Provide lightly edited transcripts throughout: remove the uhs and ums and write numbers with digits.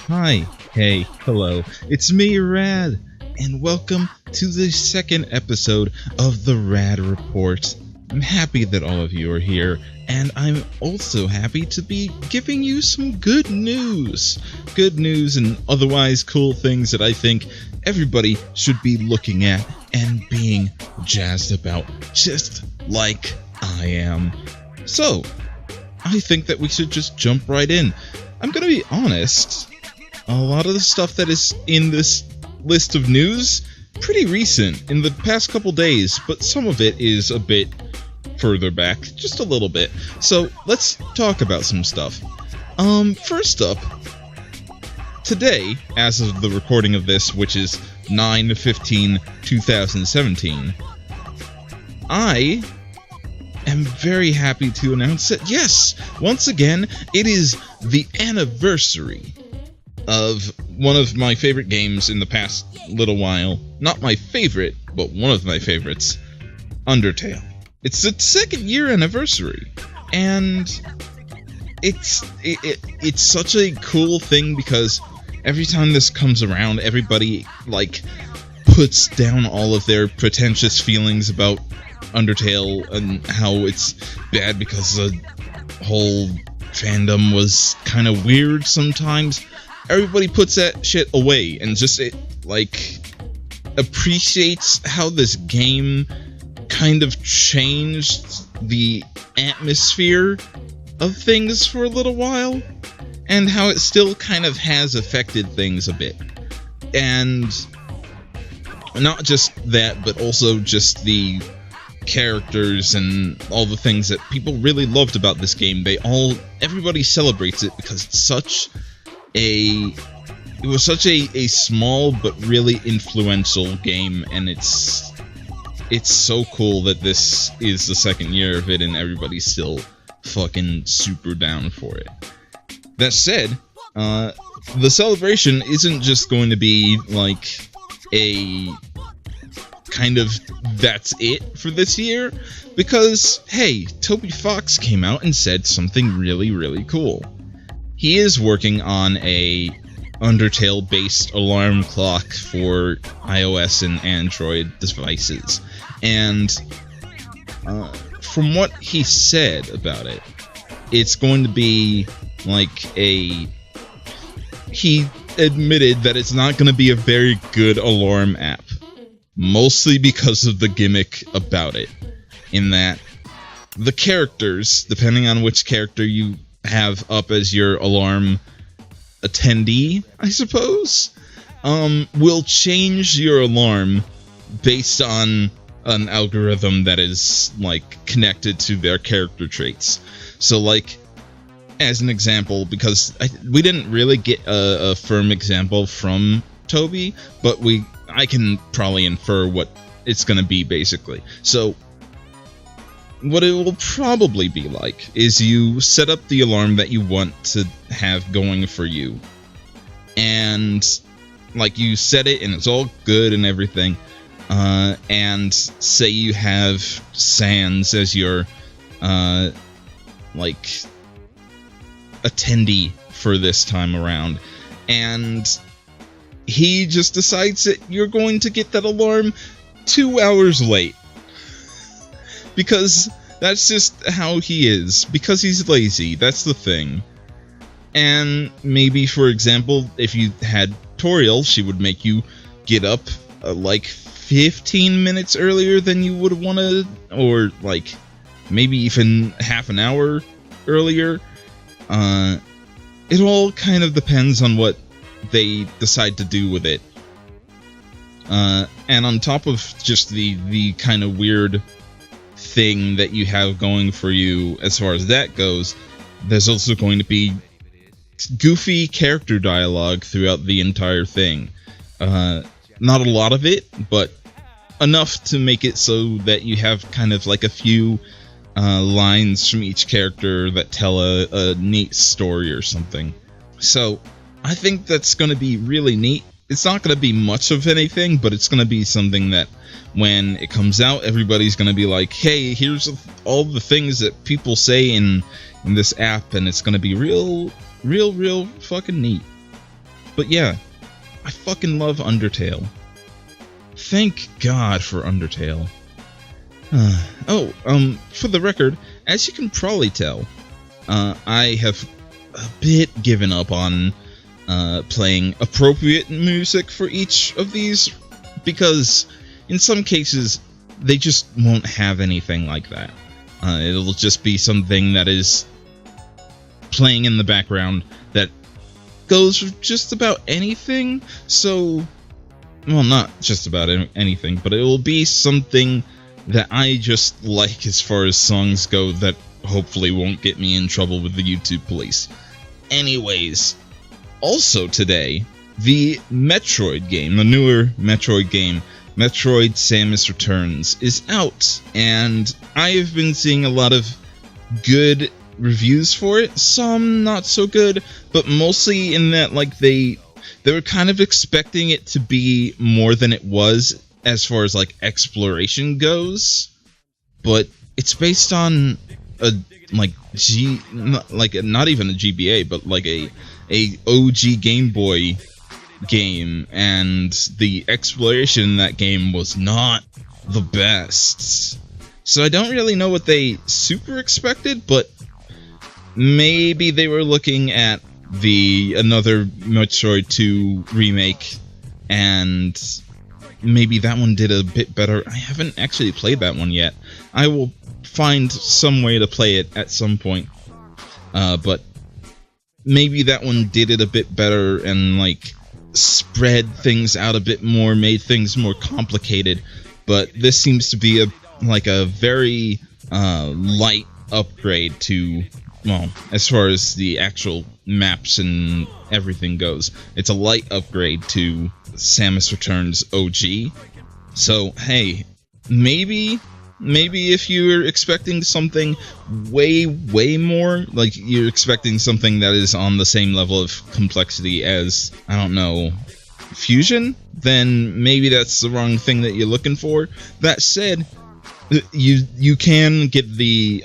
Hi, hey, hello, it's me, Rad, and welcome to the second episode of the Rad Report. I'm happy that all of you are here, and I'm also happy to be giving you some good news. Good news and otherwise cool things that I think everybody should be looking at and being jazzed about, just like I am. So, I think that we should just jump right in. I'm gonna be honest, a lot of the stuff that is in this list of news, pretty recent, in the past couple days, but some of it is a bit further back, just a little bit. So, let's talk about some stuff. First up, today, as of the recording of this, which is 9/15/2017, I am very happy to announce that, yes, once again, it is the anniversary of one of my favorite games in the past little while. Not my favorite, but one of my favorites, Undertale. It's the second year anniversary, and it's such a cool thing because every time this comes around, everybody, puts down all of their pretentious feelings about Undertale and how it's bad because the whole fandom was kind of weird sometimes. Everybody puts that shit away and just appreciates how this game kind of changed the atmosphere of things for a little while, and how it still kind of has affected things a bit. And not just that, but also just the characters and all the things that people really loved about this game. Everybody celebrates it because it's it was such a small but really influential game, and it's so cool that this is the second year of it and everybody's still fucking super down for it. That said, the celebration isn't just going to be like a kind of that's it for this year, because hey, Toby Fox came out and said something really, really cool. He is working on a Undertale-based alarm clock for iOS and Android devices, and from what he said about it, it's going to be he admitted that it's not going to be a very good alarm app, mostly because of the gimmick about it, in that the characters, depending on which character you have up as your alarm attendee, I suppose, will change your alarm based on an algorithm that is, connected to their character traits. So, as an example, because we didn't really get a firm example from Toby, but I can probably infer what it's going to be, basically. So, what it will probably be like is you set up the alarm that you want to have going for you, and you set it and it's all good and everything, and say you have Sans as your attendee for this time around, and he just decides that you're going to get that alarm 2 hours late. Because that's just how he is. Because he's lazy. That's the thing. And maybe, for example, if you had Toriel, she would make you get up 15 minutes earlier than you would have wanted, or maybe even half an hour earlier. It all kind of depends on what they decide to do with it. And on top of just the kind of weird thing that you have going for you as far as that goes, there's also going to be goofy character dialogue throughout the entire thing. Not a lot of it, but enough to make it so that you have kind of a few lines from each character that tell a neat story or something. So I think that's going to be really neat. It's not going to be much of anything, but it's going to be something that when it comes out, everybody's going to be like, hey, here's all the things that people say in this app, and it's going to be real fucking neat. But yeah, I fucking love Undertale. Thank God for Undertale. For the record, as you can probably tell, I have a bit given up on playing appropriate music for each of these, because in some cases they just won't have anything like that. It'll just be something that is playing in the background that goes for just about anything. So, well, not just about anything, but it will be something that I just like as far as songs go that hopefully won't get me in trouble with the YouTube police. Anyways, also today, the Metroid game, the newer Metroid game, Metroid Samus Returns, is out, and I have been seeing a lot of good reviews for it, some not so good, but mostly in that, like, they were kind of expecting it to be more than it was as far as, like, exploration goes, but it's based on a, like, not even a GBA, but like a OG Game Boy game, and the exploration in that game was not the best. So I don't really know what they super expected, but maybe they were looking at another Metroid 2 remake, and maybe that one did a bit better. I haven't actually played that one yet. I will find some way to play it at some point, but maybe that one did it a bit better and, like, spread things out a bit more, made things more complicated. But this seems to be a very light upgrade to, well, as far as the actual maps and everything goes, it's a light upgrade to Samus Returns OG. So hey, maybe if you're expecting something way more, like you're expecting something that is on the same level of complexity as, I don't know, Fusion, then maybe that's the wrong thing that you're looking for. That said, you can get the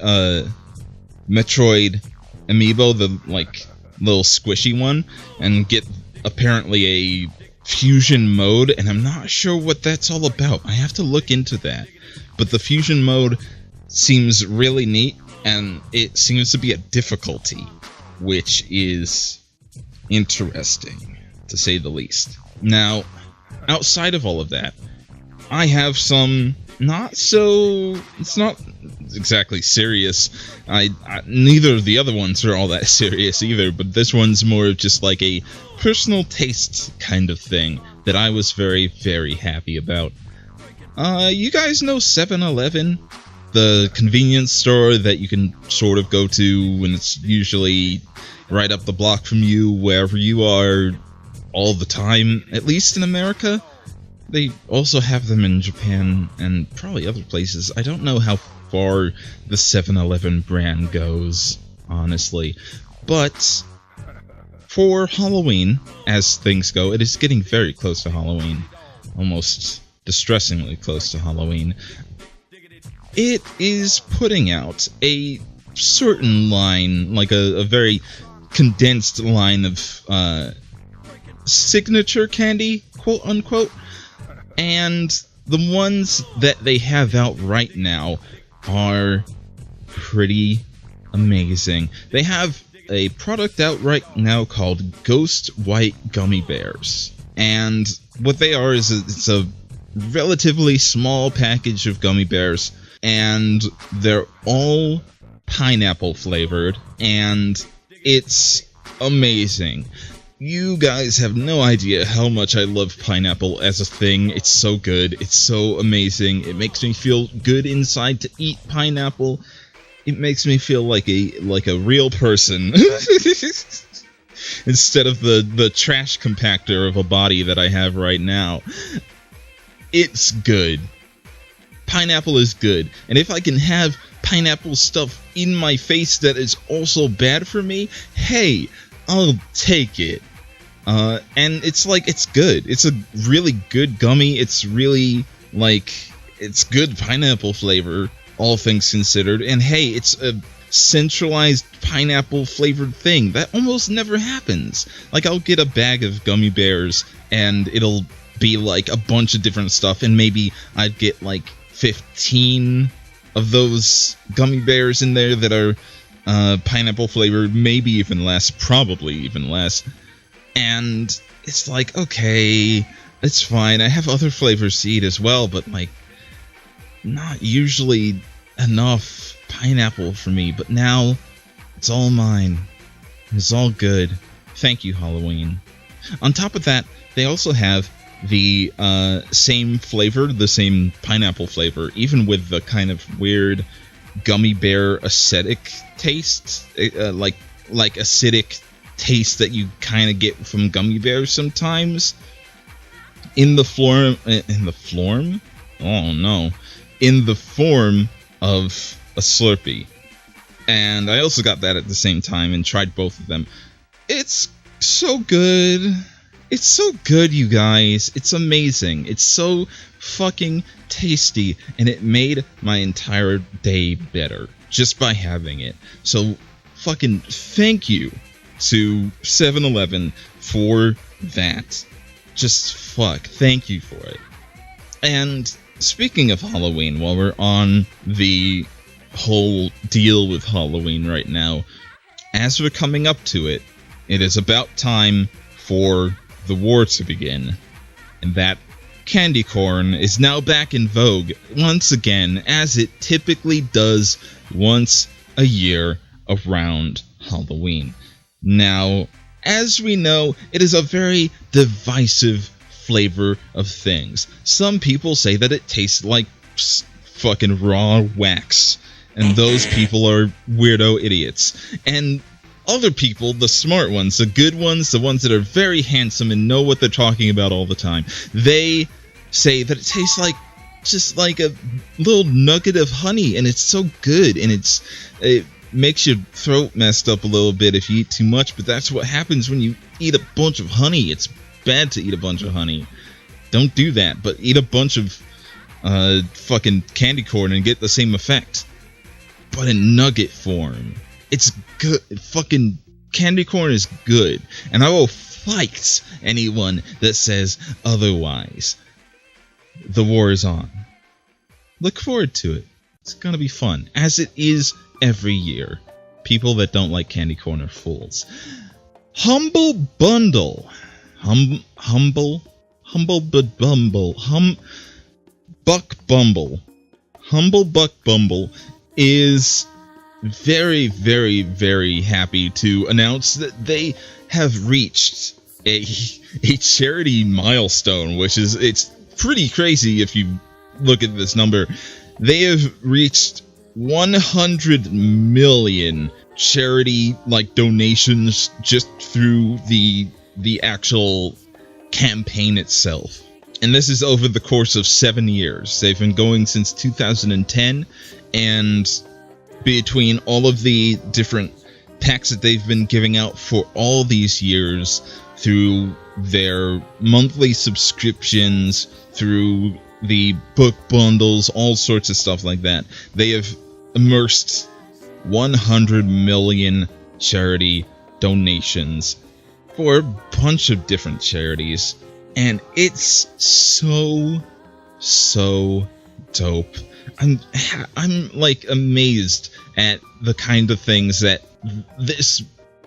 Metroid amiibo, the, like, little squishy one, and get apparently a fusion mode, and I'm not sure what that's all about. I have to look into that. But the fusion mode seems really neat, and it seems to be a difficulty, which is interesting, to say the least. Now, outside of all of that, I have some it's not exactly serious. Neither of the other ones are all that serious either, but this one's more of just like a personal taste kind of thing that I was very, very happy about. You guys know 7-Eleven? The convenience store that you can sort of go to, and it's usually right up the block from you, wherever you are, all the time, at least in America. They also have them in Japan and probably other places. I don't know how far the 7-Eleven brand goes, honestly. But for Halloween, as things go, it is getting very close to Halloween. Almost distressingly close to Halloween. It is putting out a certain line, like a very condensed line of signature candy, quote unquote. And the ones that they have out right now are pretty amazing. They have a product out right now called Ghost White Gummy Bears. And what they are is it's a relatively small package of gummy bears, and they're all pineapple flavored, and it's amazing. You guys have no idea how much I love pineapple as a thing. It's so good. It's so amazing. It makes me feel good inside to eat pineapple. It makes me feel like a real person. Instead of the trash compactor of a body that I have right now. It's good. Pineapple is good. And if I can have pineapple stuff in my face that is also bad for me, hey, I'll take it. And it's like, it's good. It's a really good gummy. It's really, like, it's good pineapple flavor, all things considered. And hey, it's a centralized pineapple flavored thing. That almost never happens. Like, I'll get a bag of Gummy Bears and it'll be like a bunch of different stuff, and maybe I'd get like 15 of those Gummy Bears in there that are pineapple flavored, maybe even less, probably even less. And it's like, okay, it's fine. I have other flavors to eat as well, but like, not usually enough pineapple for me. But now it's all mine. It's all good. Thank you, Halloween. On top of that, they also have the same flavor, the same pineapple flavor, even with the kind of weird gummy bear acidic taste, like acidic taste that you kind of get from gummy bears sometimes. In the form of a Slurpee. And I also got that at the same time and tried both of them. It's so good. It's so good, you guys. It's amazing. It's so fucking tasty, and it made my entire day better just by having it. So fucking thank you to 7-Eleven for that. Just thank you for it. And speaking of Halloween, while we're on the whole deal with Halloween right now, as we're coming up to it, it is about time for the war to begin. And that candy corn is now back in vogue once again, as it typically does once a year around Halloween. Now, as we know, it is a very divisive flavor of things. Some people say that it tastes like fucking raw wax, and those people are weirdo idiots. And other people, the smart ones, the good ones, the ones that are very handsome and know what they're talking about all the time, they say that it tastes like just like a little nugget of honey, and it's so good, and it makes your throat messed up a little bit if you eat too much, but that's what happens when you eat a bunch of honey. It's bad to eat a bunch of honey. Don't do that, but eat a bunch of fucking candy corn and get the same effect, but in nugget form. It's good. Fucking candy corn is good, and I will fight anyone that says otherwise. The war is on. Look forward to it. It's gonna be fun, as it is every year. People that don't like candy corn are fools. Humble Bundle. Humble but Bumble. Buck Bumble. Humble Buck Bumble is very, very, very happy to announce that they have reached a charity milestone, which is, it's pretty crazy if you look at this number. They have reached 100 million charity donations just through the actual campaign itself. And this is over the course of 7 years. They've been going since 2010, and between all of the different packs that they've been giving out for all these years, through their monthly subscriptions, through the book bundles, all sorts of stuff like that, they have immersed 100 million charity donations for a bunch of different charities, and it's so dope. I'm amazed at the kind of things that this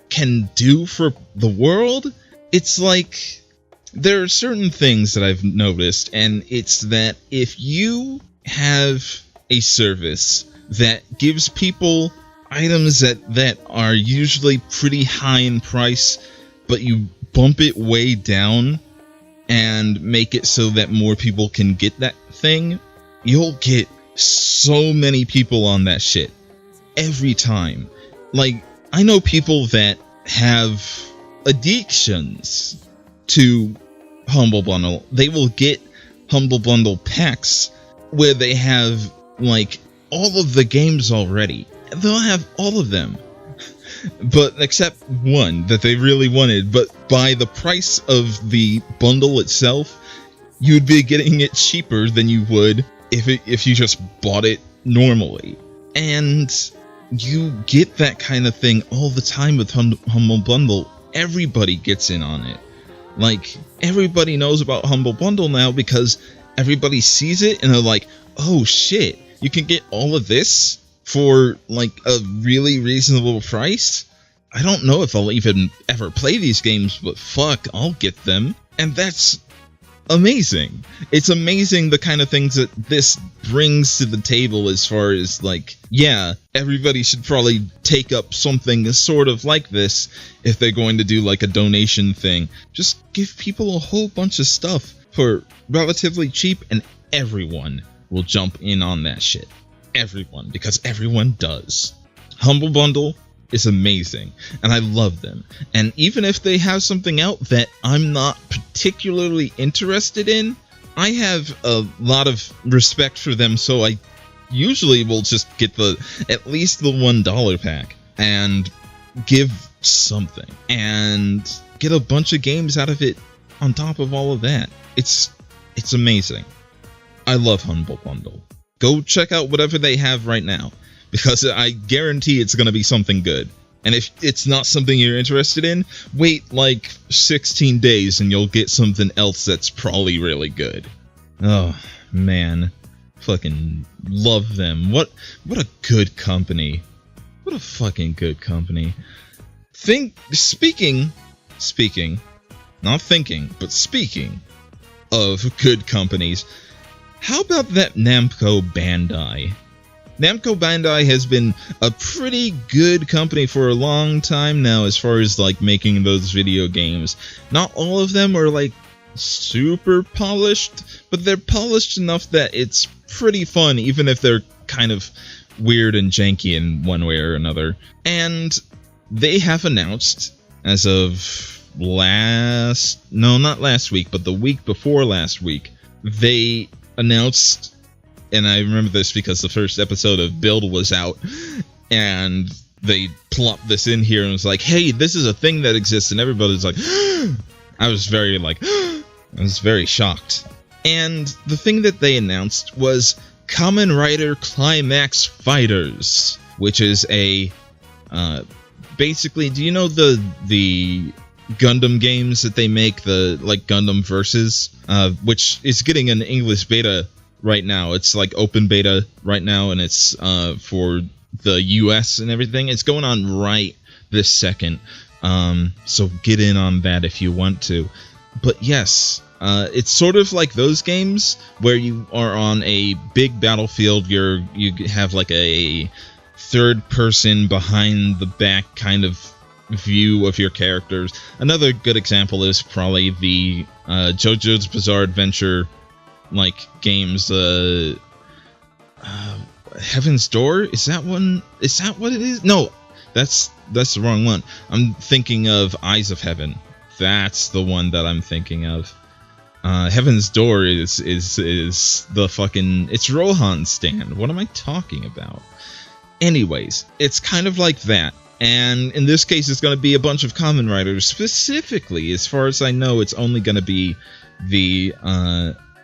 can do for the world. It's like, there are certain things that I've noticed, and it's that if you have a service that gives people items that are usually pretty high in price, but you bump it way down and make it so that more people can get that thing, you'll get so many people on that shit every time. Like, I know people that have addictions to Humble Bundle. They will get Humble Bundle packs where they have all of the games already. They'll have all of them, but except one that they really wanted. But by the price of the bundle itself, you'd be getting it cheaper than you would if you just bought it normally. And you get that kind of thing all the time with Humble Bundle. Everybody gets in on it. Like, everybody knows about Humble Bundle now because everybody sees it and they're like, oh shit, you can get all of this for like a really reasonable price? I don't know if I'll even ever play these games, but fuck, I'll get them. And that's amazing. It's amazing the kind of things that this brings to the table as far as, like, yeah, everybody should probably take up something sort of like this if they're going to do, like, a donation thing. Just give people a whole bunch of stuff for relatively cheap, and everyone will jump in on that shit. Everyone, because everyone does. Humble Bundle is amazing, and I love them. And even if they have something out that I'm not particularly interested in, I have a lot of respect for them, so I usually will just get at least the $1 pack and give something and get a bunch of games out of it on top of all of that. It's amazing. I love Humble Bundle. Go check out whatever they have right now, because I guarantee it's going to be something good. And if it's not something you're interested in, wait like 16 days and you'll get something else that's probably really good. Oh, man. Fucking love them. What a good company. What a fucking good company. Speaking of good companies, how about that Namco Bandai? Namco Bandai has been a pretty good company for a long time now as far as, like, making those video games. Not all of them are, like, super polished, but they're polished enough that it's pretty fun, even if they're kind of weird and janky in one way or another. And they have announced, as of not last week, but the week before last week, they announced, and I remember this because the first episode of Build was out, and they plopped this in here and was like, hey, this is a thing that exists, and everybody's like, I was very shocked. And the thing that they announced was Kamen Rider Climax Fighters, which is a, basically, do you know the Gundam games that they make, the, like, Gundam Versus, which is getting an English beta right now. It's like open beta right now, and it's for the US and everything. It's going on right this second, so get in on that if you want to. But yes, it's sort of like those games where you are on a big battlefield. You have like a third person behind the back kind of view of your characters. Another good example is probably the JoJo's Bizarre Adventure like games. Heaven's Door, is that one? Is that what it is? No, that's the wrong one. I'm thinking of Eyes of Heaven. That's the one that I'm thinking of. Heaven's Door is the fucking, it's Rohan's stand. What am I talking about? Anyways, it's kind of like that. And in this case, it's going to be a bunch of Kamen Riders. Specifically, as far as I know, it's only going to be the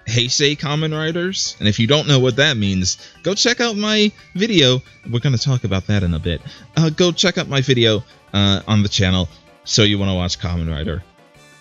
Heisei Kamen Riders. And if you don't know what that means, go check out my video. We're going to talk about that in a bit. Go check out my video on the channel. So you want to watch Kamen Rider.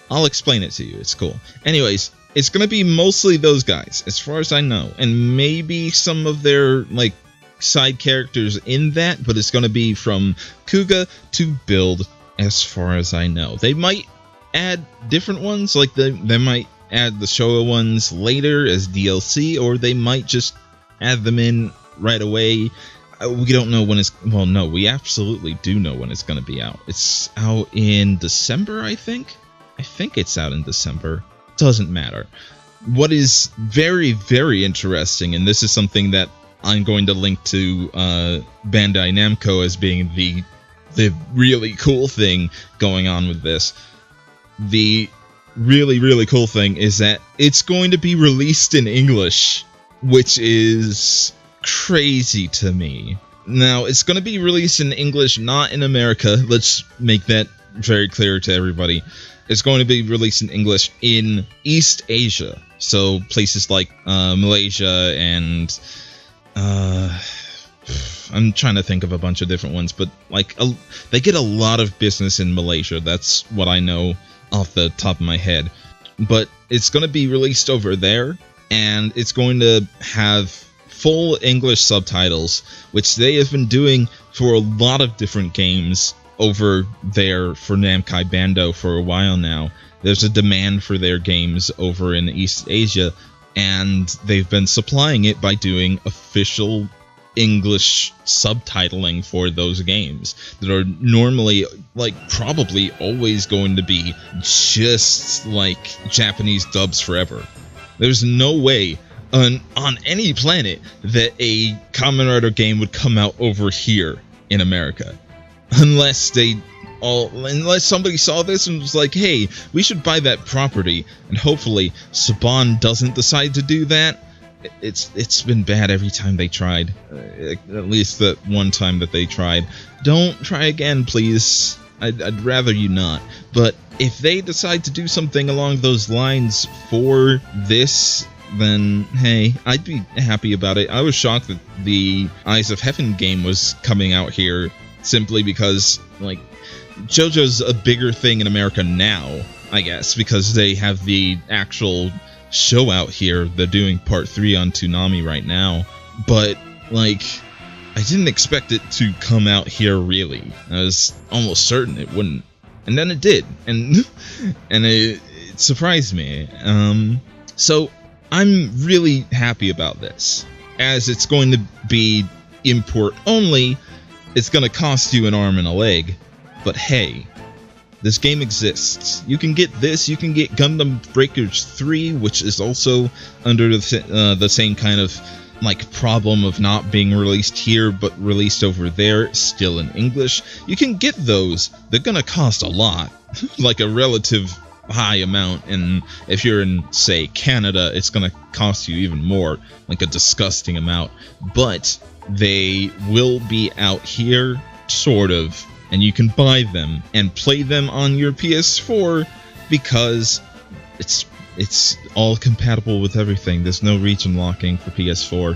I'll explain it to you. It's cool. Anyways, it's going to be mostly those guys, as far as I know. And maybe some of their, like, side characters in that, but it's going to be from Kuga to Build, as far as I know. They might add different ones, like they might add the Showa ones later as DLC, or they might just add them in right away. We don't know when it's, well, no, we absolutely do know when it's going to be out. It's out in December, I think it's out in December. Doesn't matter. What is very, very interesting, and this is something that I'm going to link to Bandai Namco as being the really cool thing going on with this. The really, really cool thing is that it's going to be released in English, which is crazy to me. Now, it's going to be released in English, not in America. Let's make that very clear to everybody. It's going to be released in English in East Asia. So places like Malaysia and I'm trying to think of a bunch of different ones, but like they get a lot of business in Malaysia. That's what I know off the top of my head. But it's going to be released over there, and it's going to have full English subtitles, which they have been doing for a lot of different games over there for Namco Bandai for a while now. There's a demand for their games over in East Asia, and they've been supplying it by doing official English subtitling for those games that are normally, like, probably always going to be just like Japanese dubs forever. There's no way on any planet that a Kamen Rider game would come out over here in America, unless somebody saw this and was like, hey, we should buy that property. And hopefully Saban doesn't decide to do that. It's been bad every time they tried, at least that one time that they tried. Don't try again, please. I'd rather you not. But if they decide to do something along those lines for this, then hey, I'd be happy about it. I was shocked that the Eyes of Heaven game was coming out here, simply because, like, JoJo's a bigger thing in America now, I guess, because they have the actual show out here. They're doing part 3 on Toonami right now, but like, I didn't expect it to come out here, really. I was almost certain it wouldn't, and then it did, and it surprised me. So I'm really happy about this, as it's going to be import only. It's going to cost you an arm and a leg, but hey, this game exists. You can get this, you can get Gundam Breakers 3, which is also under the same kind of, like, problem of not being released here, but released over there, still in English. You can get those. They're gonna cost a lot, like a relative high amount, and if you're in, say, Canada, it's gonna cost you even more, like a disgusting amount. But they will be out here, sort of, and you can buy them and play them on your PS4 because it's all compatible with everything. There's no region locking for PS4.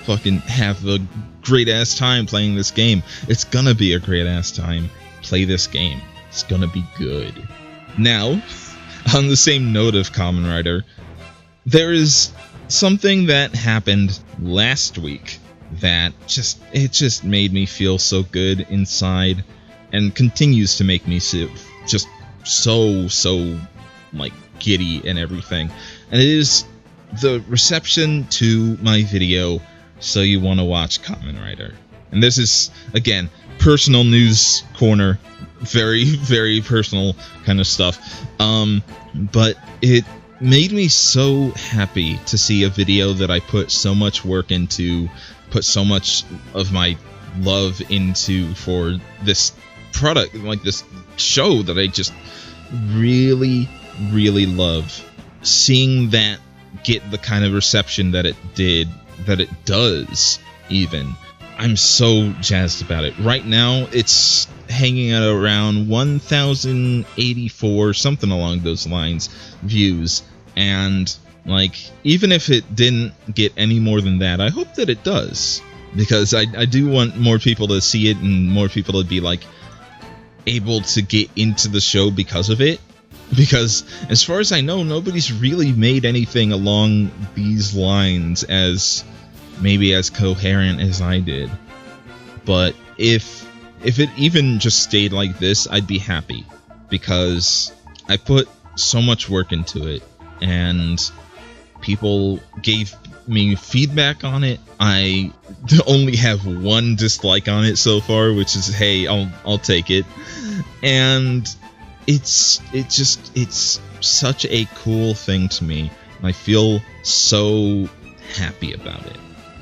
Fucking have a great-ass time playing this game. It's gonna be a great-ass time. Play this game. It's gonna be good. Now, on the same note of Kamen Rider, there is something that happened last week that just made me feel so good inside, and continues to make me just so like giddy and everything. And it is the reception to my video, So You Want to Watch Kamen Rider. And this is, again, personal news corner, very, very personal kind of stuff. But it made me so happy to see a video that I put so much work into, put so much of my love into for this product, like this show that I just really, really love. Seeing that get the kind of reception that it did, that it does even, I'm so jazzed about it. Right now, it's hanging at around 1,084, something along those lines, views. And, like, even if it didn't get any more than that, I hope that it does. Because I do want more people to see it, and more people to be, like, able to get into the show because of it. Because, as far as I know, nobody's really made anything along these lines as maybe as coherent as I did. But if it even just stayed like this, I'd be happy. Because I put so much work into it, and people gave me feedback on it. I only have one dislike on it so far, which is, hey, I'll take it. And it's such a cool thing to me. I feel so happy about it.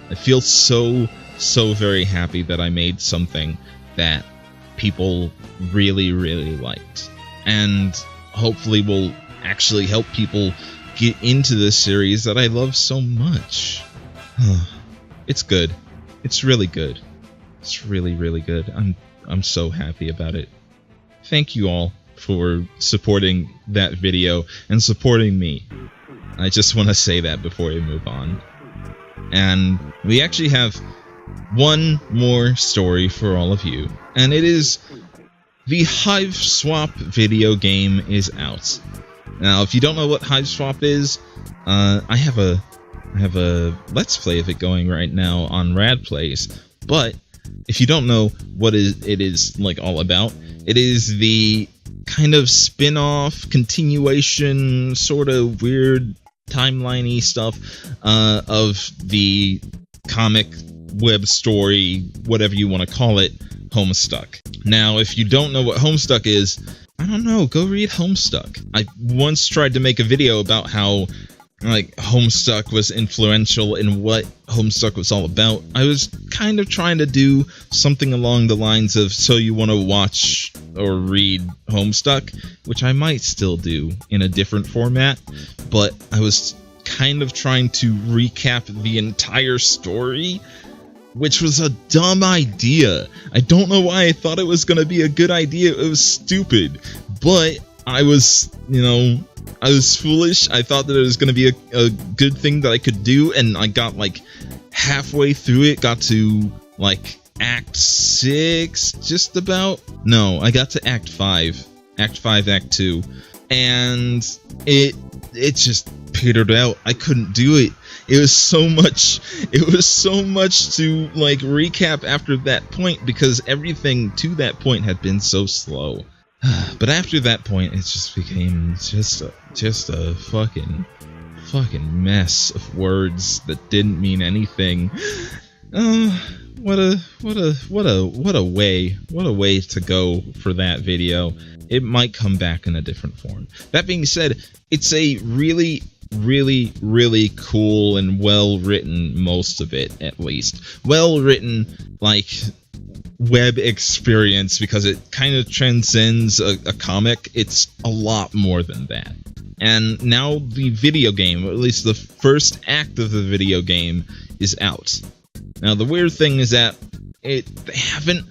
I feel so very happy that I made something that people really, really liked, and hopefully will actually help people get into this series that I love so much. It's good. It's really good. It's really, really good. I'm so happy about it. Thank you all for supporting that video and supporting me. I just want to say that before we move on. And we actually have one more story for all of you, and it is the Hiveswap video game is out. Now, if you don't know what Hiveswap is, I have a Let's Play of it going right now on RadPlays. But if you don't know what it is like all about, it is the kind of spin-off, continuation, sort of weird timeline-y stuff of the comic web story, whatever you want to call it, Homestuck. Now, if you don't know what Homestuck is, I don't know, go read Homestuck. I once tried to make a video about how Homestuck was influential in what Homestuck was all about. I was kind of trying to do something along the lines of so you want to watch or read Homestuck, which I might still do in a different format, but I was kind of trying to recap the entire story, which was a dumb idea. I don't know why I thought it was going to be a good idea. It was stupid, but I was foolish. I thought that it was going to be a good thing that I could do, and I got halfway through it, got to Act 6, just about. No, I got to Act 5. Act 5, Act 2. And it just petered out. I couldn't do it. It was so much to recap after that point, because everything to that point had been so slow. But after that point, it just became just a fucking mess of words that didn't mean anything. What a way to go for that video. It might come back in a different form. That being said, it's a really cool and well written, most of it at least. Well written, web experience, because it kind of transcends a comic. It's a lot more than that. And now the video game, or at least the first act of the video game, is out. Now the weird thing is that they haven't,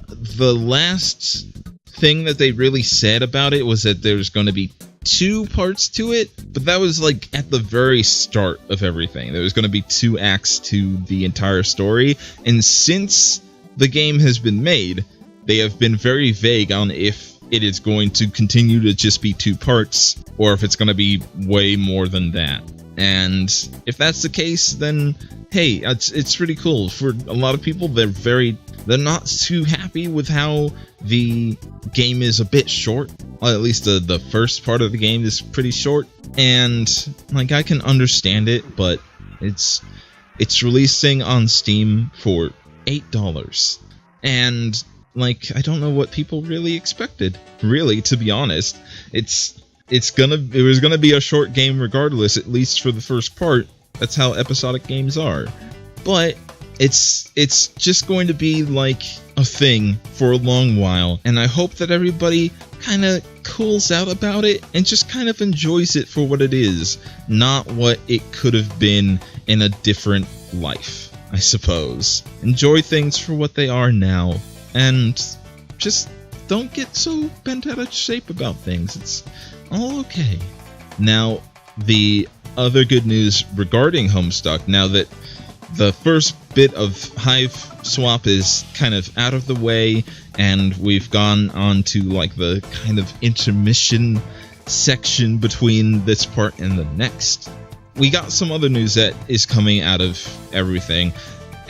the last thing that they really said about it was that there's going to be 2 parts to it, but that was at the very start of everything. There was going to be 2 acts to the entire story, and since the game has been made, they have been very vague on if it is going to continue to just be 2 parts, or if it's going to be way more than that. And if that's the case, then hey, it's pretty cool. For a lot of people, they're not too happy with how the game is a bit short. Well, at least the first part of the game is pretty short, and I can understand it, but it's releasing on Steam for $8, and I don't know what people really expected. Really, to be honest, it was gonna be a short game regardless, at least for the first part. That's how episodic games are. But it's just going to be a thing for a long while, and I hope that everybody kind of cools out about it and just kind of enjoys it for what it is, not what it could have been in a different life, I suppose. Enjoy things for what they are now, and just don't get so bent out of shape about things. It's all okay. Now, the other good news regarding Homestuck, now that the first bit of Hiveswap is kind of out of the way, and we've gone on to the kind of intermission section between this part and the next, we got some other news that is coming out of everything.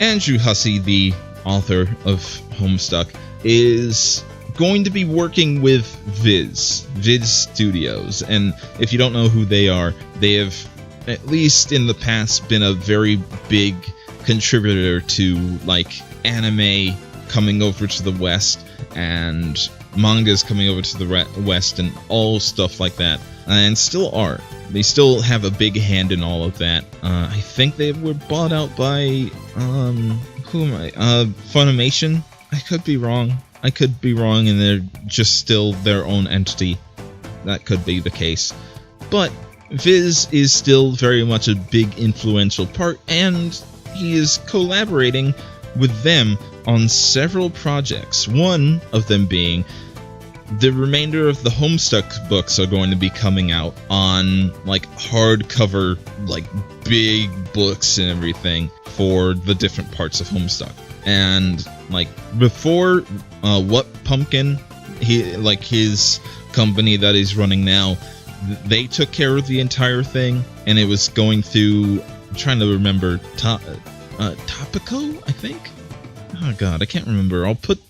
Andrew Hussey, the author of Homestuck, is going to be working with Viz Studios, and if you don't know who they are, they have, at least in the past, been a very big contributor to anime coming over to the West and mangas coming over to the West and all stuff like that, and still are. They still have a big hand in all of that. I think they were bought out by Funimation. I could be wrong, and they're just still their own entity. That could be the case. But Viz is still very much a big influential part, and he is collaborating with them on several projects. One of them being the remainder of the Homestuck books are going to be coming out on like hardcover, like big books and everything for the different parts of Homestuck. And like before, What Pumpkin, his company that he's running now, they took care of the entire thing, and it was going through. I'm trying to remember, Topico, I think. Oh god, I can't remember. I'll put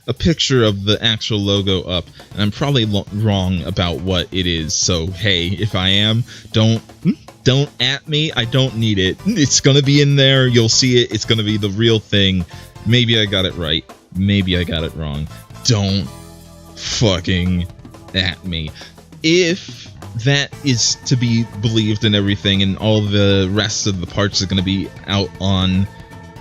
a picture of the actual logo up, and I'm probably wrong about what it is. So hey, if I am, don't at me. I don't need it. It's gonna be in there. You'll see it. It's gonna be the real thing. Maybe I got it right. Maybe I got it wrong. Don't fucking at me. If that is to be believed and everything, and all the rest of the parts are going to be out on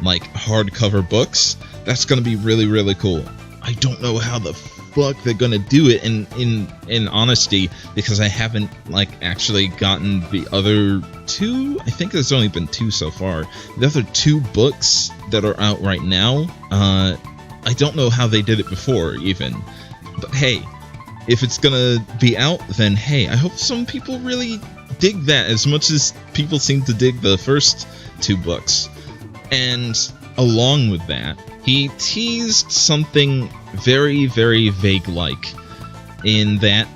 like hardcover books, that's going to be really, really cool. I don't know how the fuck they're going to do it in honesty, because I haven't like actually gotten the other two. I think there's only been two so far. The other two books that are out right now, I don't know how they did it before even. But hey, if it's gonna be out, then hey, I hope some people really dig that as much as people seem to dig the first two books. And along with that, he teased something very, very vague-like, in that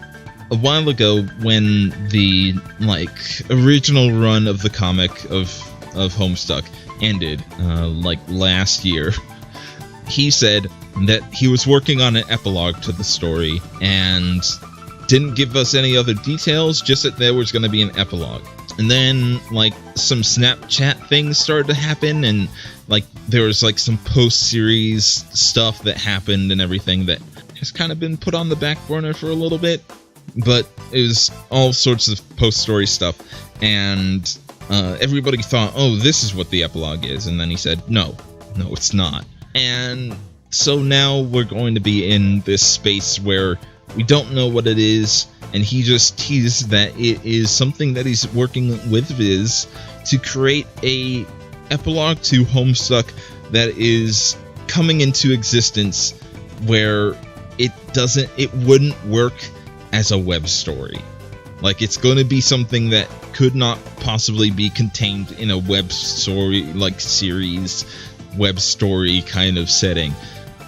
a while ago when the like original run of the comic of Homestuck ended, like last year, he said that he was working on an epilogue to the story and didn't give us any other details, just that there was going to be an epilogue. And then like some Snapchat things started to happen, and like there was like some post-series stuff that happened and everything that has kind of been put on the back burner for a little bit. But it was all sorts of post-story stuff, and everybody thought, oh, this is what the epilogue is. And then he said, no, it's not. And so now we're going to be in this space where we don't know what it is, and he just teased that it is something that he's working with Viz to create a epilogue to Homestuck that is coming into existence, where it wouldn't work as a web story. Like, it's going to be something that could not possibly be contained in a web story, like series, web story kind of setting.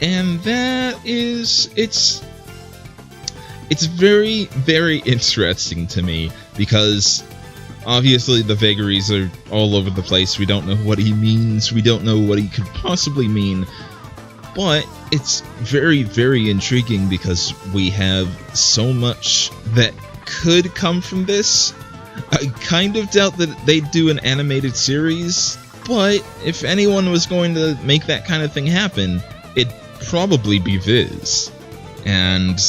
And that is, it's very, very interesting to me, because obviously the vagaries are all over the place. We don't know what he means. We don't know what he could possibly mean. But it's very, very intriguing, because we have so much that could come from this. I kind of doubt that they'd do an animated series, but if anyone was going to make that kind of thing happen, it'd probably be Viz. And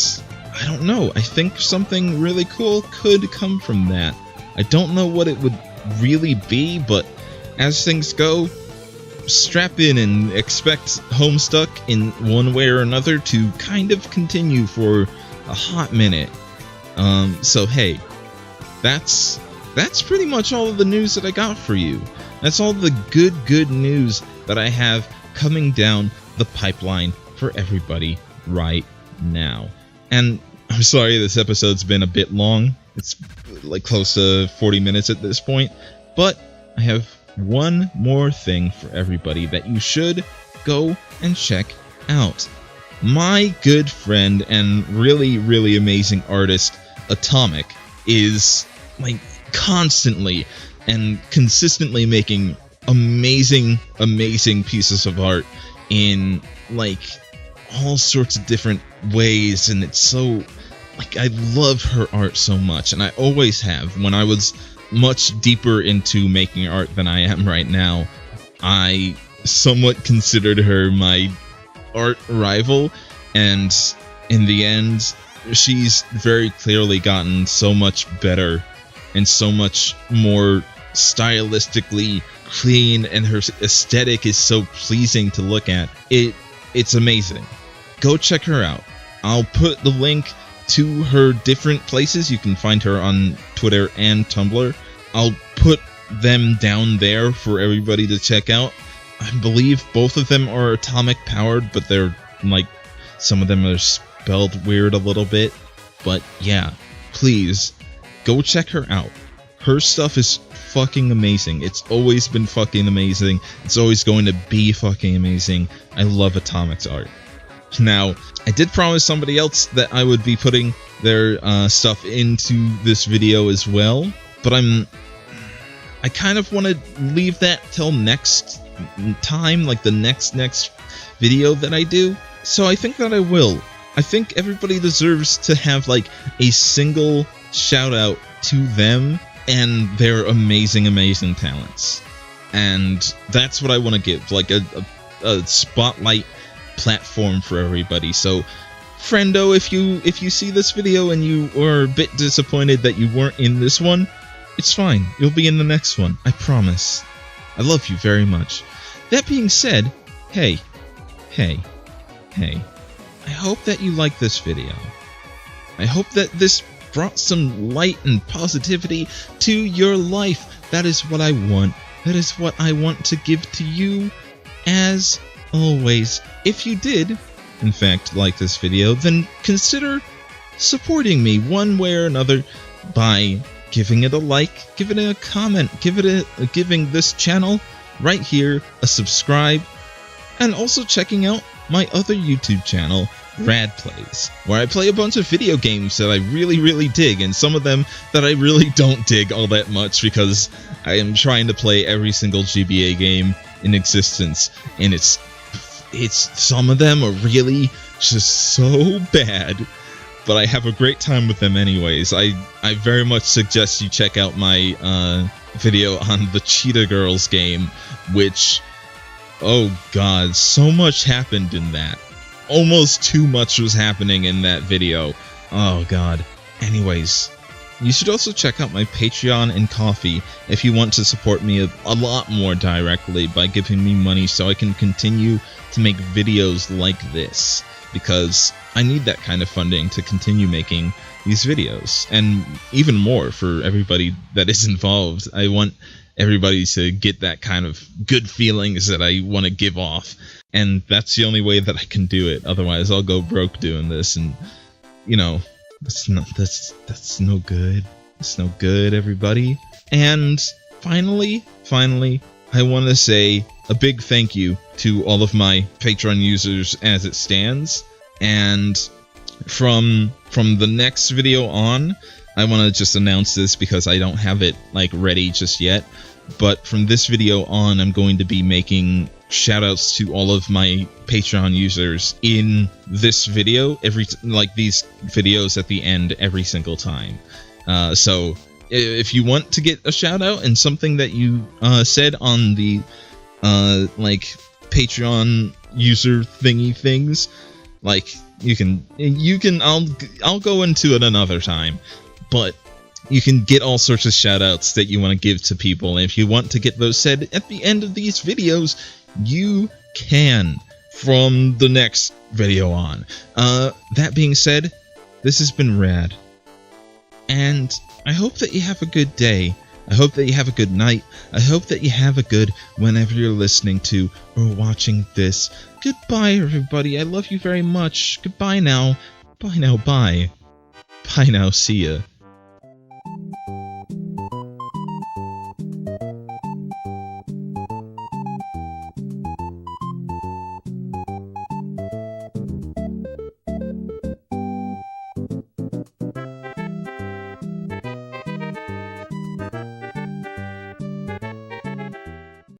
I don't know, I think something really cool could come from that. I don't know what it would really be, but as things go, strap in and expect Homestuck in one way or another to kind of continue for a hot minute. So hey, that's pretty much all of the news that I got for you. That's all the good news that I have coming down the pipeline for everybody right now. And I'm sorry this episode's been a bit long. It's like close to 40 minutes at this point. But I have one more thing for everybody that you should go and check out. My good friend and really, really amazing artist, Atomic, is like constantly and consistently making amazing pieces of art in like all sorts of different ways, and it's so like, I love her art so much, and I always have. When I was much deeper into making art than I am right now, I somewhat considered her my art rival, and in the end, she's very clearly gotten so much better and so much more stylistically clean, and her aesthetic is so pleasing to look at. It's amazing. Go check her out. I'll put the link to her different places. You can find her on Twitter and Tumblr. I'll put them down there for everybody to check out. I believe both of them are Atomicpowered, but they're like, some of them are spelled weird a little bit. But yeah, please go check her out. Her stuff is fucking amazing. It's always been fucking amazing. It's always going to be fucking amazing. I love Atomic's art. Now, I did promise somebody else that I would be putting their stuff into this video as well, but I kind of want to leave that till next time, like the next video that I do. So I think that I will. I think everybody deserves to have like a single shout out to them and their amazing talents. And that's what I want to give, like a spotlight platform for everybody. So friendo, if you see this video and you are a bit disappointed that you weren't in this one, it's fine. You'll be in the next one. I promise. I love you very much. That being said, hey. I hope that you like this video. I hope that this brought some light and positivity to your life. That is what I want. That is what I want to give to you, as always. If you did, in fact, like this video, then consider supporting me one way or another by giving it a like, giving it a comment, giving this channel right here a subscribe, and also checking out my other YouTube channel, Rad Plays, where I play a bunch of video games that I really dig, and some of them that I really don't dig all that much because I am trying to play every single GBA game in existence, and it's some of them are really just so bad, but I have a great time with them anyways. I very much suggest you check out my video on the Cheetah Girls game, which, oh god, so much happened in that. Almost too much was happening in that video. Oh god. Anyways, you should also check out my Patreon and Ko-fi if you want to support me a lot more directly by giving me money so I can continue to make videos like this, because I need that kind of funding to continue making these videos, and even more for everybody that is involved. I want everybody to get that kind of good feelings that I want to give off, and that's the only way that I can do it. Otherwise, I'll go broke doing this, and you know, that's no good. It's no good, everybody. And finally, I want to say a big thank you to all of my Patreon users as it stands, and from the next video on, I want to just announce this because I don't have it like ready just yet, but from this video on, I'm going to be making shoutouts to all of my Patreon users in this video, these videos at the end every single time. So if you want to get a shout out and something that you said on the Patreon user thingy things, like you can I'll go into it another time, but you can get all sorts of shoutouts that you want to give to people, and if you want to get those said at the end of these videos, you can from the next video on. That being said, this has been rad, and I hope that you have a good day. I hope that you have a good night. I hope that you have a good whenever you're listening to or watching this. Goodbye, everybody. I love you very much. Goodbye now. Bye now. Bye. Bye now. See ya.